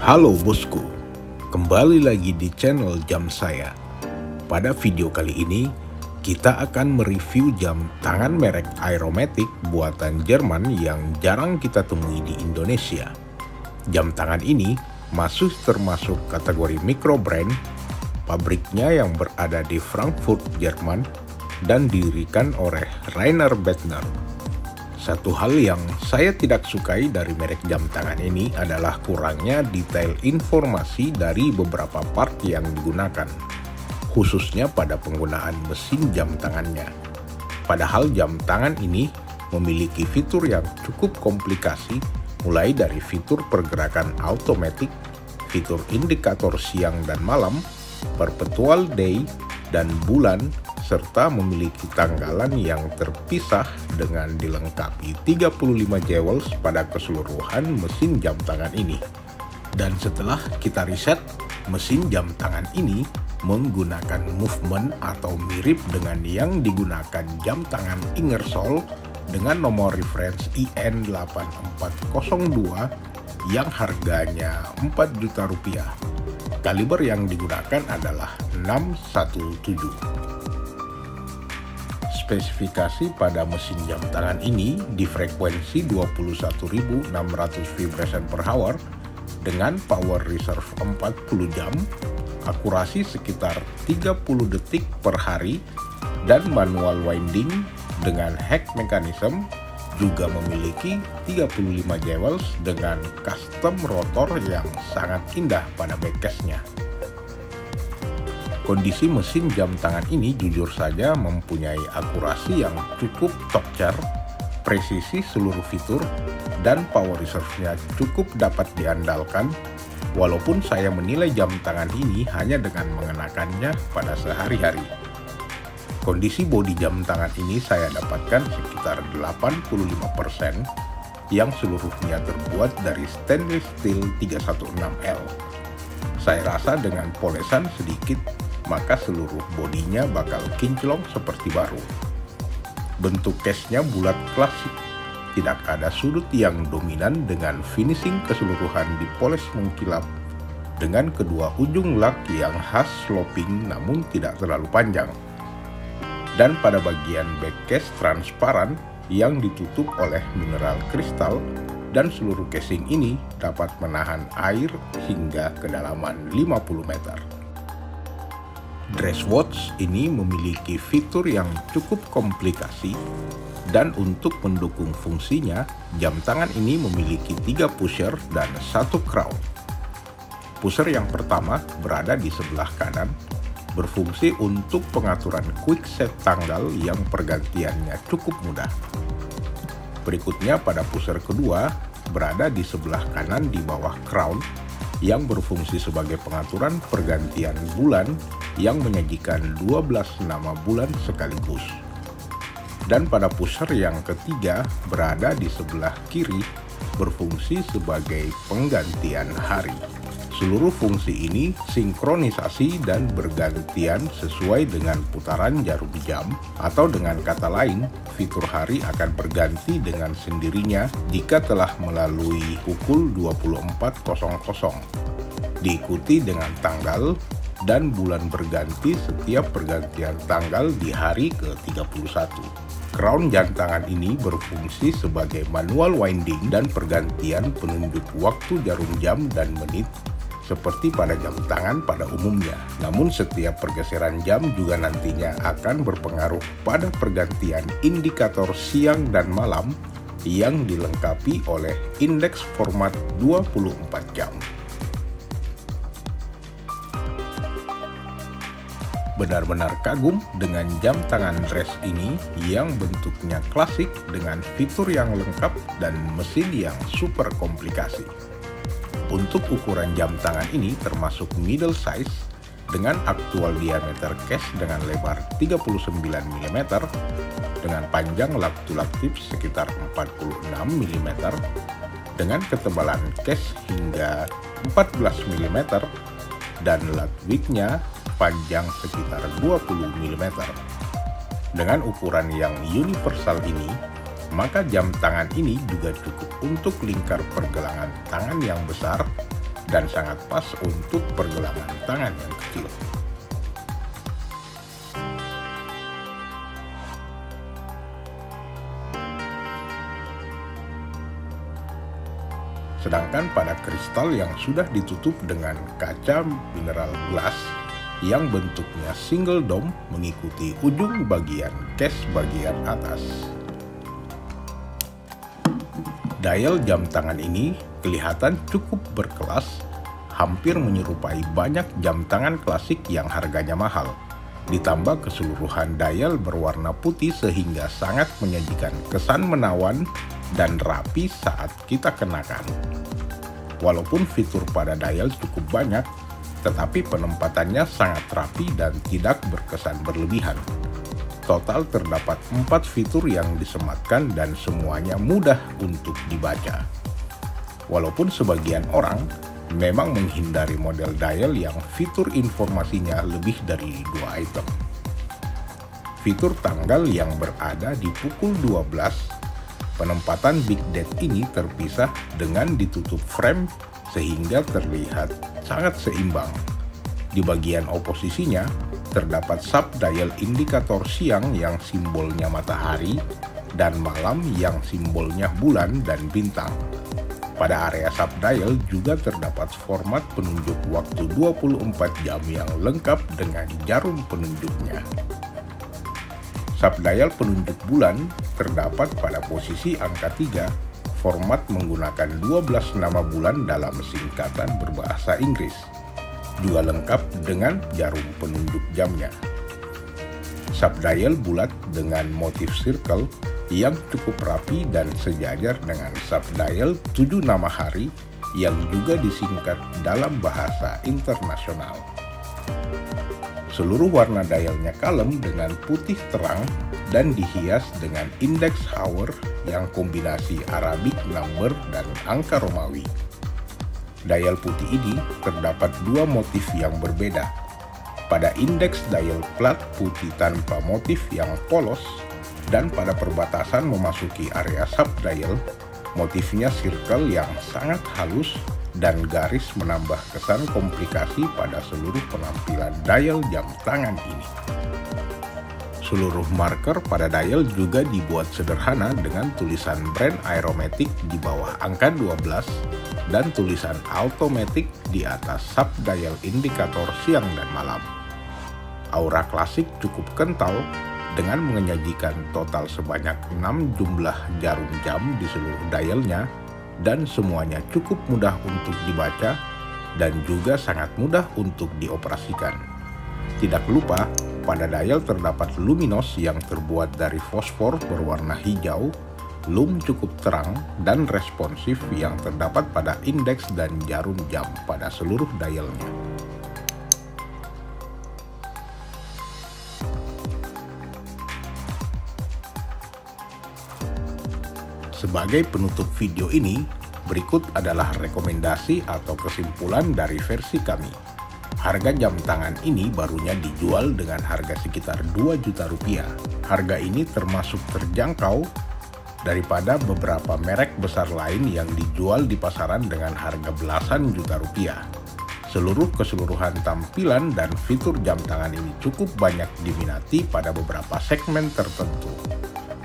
Halo bosku, kembali lagi di channel jam saya. Pada video kali ini, kita akan mereview jam tangan merek Aeromatic buatan Jerman yang jarang kita temui di Indonesia. Jam tangan ini masih termasuk kategori micro brand, pabriknya yang berada di Frankfurt, Jerman, dan didirikan oleh Rainer Bettner. Satu hal yang saya tidak sukai dari merek jam tangan ini adalah kurangnya detail informasi dari beberapa part yang digunakan, khususnya pada penggunaan mesin jam tangannya. Padahal jam tangan ini memiliki fitur yang cukup komplikasi, mulai dari fitur pergerakan automatic, fitur indikator siang dan malam, perpetual day, dan bulan, serta memiliki tanggalan yang terpisah dengan dilengkapi 35 jewels pada keseluruhan mesin jam tangan ini. Dan setelah kita riset, mesin jam tangan ini menggunakan movement atau mirip dengan yang digunakan jam tangan Ingersoll dengan nomor reference IN8402 yang harganya Rp4 juta. Kaliber yang digunakan adalah 617. Spesifikasi pada mesin jam tangan ini di frekuensi 21.600 vibration per hour dengan power reserve 40 jam, akurasi sekitar 30 detik per hari, dan manual winding dengan hack mechanism, juga memiliki 35 jewels dengan custom rotor yang sangat indah pada backcase-nya. Kondisi mesin jam tangan ini jujur saja mempunyai akurasi yang cukup top tier, presisi seluruh fitur, dan power reserve-nya cukup dapat diandalkan, walaupun saya menilai jam tangan ini hanya dengan mengenakannya pada sehari-hari. Kondisi bodi jam tangan ini saya dapatkan sekitar 85%, yang seluruhnya terbuat dari stainless steel 316L. Saya rasa dengan polesan sedikit, maka seluruh bodinya bakal kinclong seperti baru. Bentuk case-nya bulat klasik, tidak ada sudut yang dominan dengan finishing keseluruhan dipoles mengkilap, dengan kedua ujung lak yang khas sloping namun tidak terlalu panjang. Dan pada bagian back case transparan yang ditutup oleh mineral kristal, dan seluruh casing ini dapat menahan air hingga kedalaman 50 meter. Dress watch ini memiliki fitur yang cukup komplikasi, dan untuk mendukung fungsinya, jam tangan ini memiliki 3 pusher dan 1 crown. Pusher yang pertama berada di sebelah kanan, berfungsi untuk pengaturan quick set tanggal yang pergantiannya cukup mudah. Berikutnya pada pusher kedua berada di sebelah kanan di bawah crown, yang berfungsi sebagai pengaturan pergantian bulan yang menyajikan 12 nama bulan sekaligus. Dan pada pusher yang ketiga berada di sebelah kiri, berfungsi sebagai penggantian hari. Seluruh fungsi ini sinkronisasi dan bergantian sesuai dengan putaran jarum jam, atau dengan kata lain, fitur hari akan berganti dengan sendirinya jika telah melalui pukul 24.00. Diikuti dengan tanggal dan bulan berganti setiap pergantian tanggal di hari ke-31. Crown jam tangan ini berfungsi sebagai manual winding dan pergantian penunjuk waktu jarum jam dan menit seperti pada jam tangan pada umumnya. Namun setiap pergeseran jam juga nantinya akan berpengaruh pada pergantian indikator siang dan malam yang dilengkapi oleh indeks format 24 jam. Benar-benar kagum dengan jam tangan dress ini yang bentuknya klasik dengan fitur yang lengkap dan mesin yang super komplikasi. Untuk ukuran jam tangan ini termasuk middle size dengan aktual diameter case dengan lebar 39 mm, dengan panjang lak-to-lak tips sekitar 46 mm, dengan ketebalan case hingga 14 mm, dan lak width-nya panjang sekitar 20 mm. Dengan ukuran yang universal ini, maka jam tangan ini juga cukup untuk lingkar pergelangan tangan yang besar dan sangat pas untuk pergelangan tangan yang kecil. Sedangkan pada kristal yang sudah ditutup dengan kaca mineral glass yang bentuknya single dome mengikuti ujung bagian case bagian atas. Dial jam tangan ini kelihatan cukup berkelas, hampir menyerupai banyak jam tangan klasik yang harganya mahal. Ditambah keseluruhan dial berwarna putih sehingga sangat menyajikan kesan menawan dan rapi saat kita kenakan. Walaupun fitur pada dial cukup banyak, tetapi penempatannya sangat rapi dan tidak berkesan berlebihan. Total terdapat 4 fitur yang disematkan dan semuanya mudah untuk dibaca. Walaupun sebagian orang memang menghindari model dial yang fitur informasinya lebih dari 2 item. Fitur tanggal yang berada di pukul 12, penempatan Big Date ini terpisah dengan ditutup frame sehingga terlihat sangat seimbang. Di bagian oposisinya, terdapat sub-dial indikator siang yang simbolnya matahari dan malam yang simbolnya bulan dan bintang. Pada area sub-dial juga terdapat format penunjuk waktu 24 jam yang lengkap dengan jarum penunjuknya. Sub-dial penunjuk bulan terdapat pada posisi angka 3, format menggunakan 12 nama bulan dalam singkatan berbahasa Inggris, juga lengkap dengan jarum penunjuk jamnya. Sub-dial bulat dengan motif circle yang cukup rapi dan sejajar dengan sub-dial 7 nama hari yang juga disingkat dalam bahasa internasional. Seluruh warna dialnya kalem dengan putih terang dan dihias dengan index hour yang kombinasi Arabic number dan angka Romawi. Dial putih ini terdapat 2 motif yang berbeda. Pada indeks dial plat putih tanpa motif yang polos, dan pada perbatasan memasuki area sub-dial, motifnya circle yang sangat halus dan garis menambah kesan komplikasi pada seluruh penampilan dial jam tangan ini. Seluruh marker pada dial juga dibuat sederhana dengan tulisan brand Aeromatic di bawah angka 12 dan tulisan Automatic di atas sub-dial indikator siang dan malam. Aura klasik cukup kental dengan menyajikan total sebanyak 6 jumlah jarum jam di seluruh dialnya dan semuanya cukup mudah untuk dibaca dan juga sangat mudah untuk dioperasikan. Tidak lupa, pada dial terdapat luminos yang terbuat dari fosfor berwarna hijau, lum cukup terang dan responsif yang terdapat pada indeks dan jarum jam pada seluruh dialnya. Sebagai penutup video ini, berikut adalah rekomendasi atau kesimpulan dari versi kami. Harga jam tangan ini barunya dijual dengan harga sekitar 2 juta rupiah. Harga ini termasuk terjangkau daripada beberapa merek besar lain yang dijual di pasaran dengan harga belasan juta rupiah. Keseluruhan tampilan dan fitur jam tangan ini cukup banyak diminati pada beberapa segmen tertentu,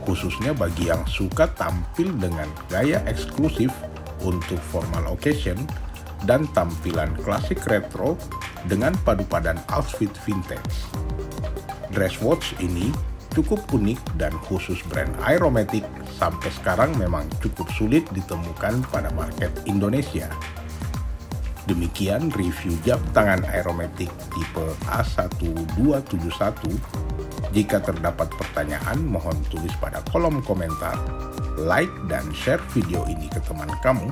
khususnya bagi yang suka tampil dengan gaya eksklusif untuk formal occasion dan tampilan klasik retro dengan padu padan outfit vintage. Dress watch ini cukup unik dan khusus brand Aeromatic sampai sekarang memang cukup sulit ditemukan pada market Indonesia. Demikian review jam tangan Aeromatic tipe A1271. Jika terdapat pertanyaan, mohon tulis pada kolom komentar, like dan share video ini ke teman kamu,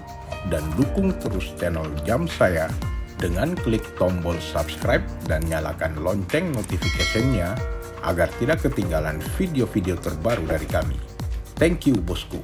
dan dukung terus channel jam saya dengan klik tombol subscribe dan nyalakan lonceng notification-nya agar tidak ketinggalan video-video terbaru dari kami. Thank you, bosku.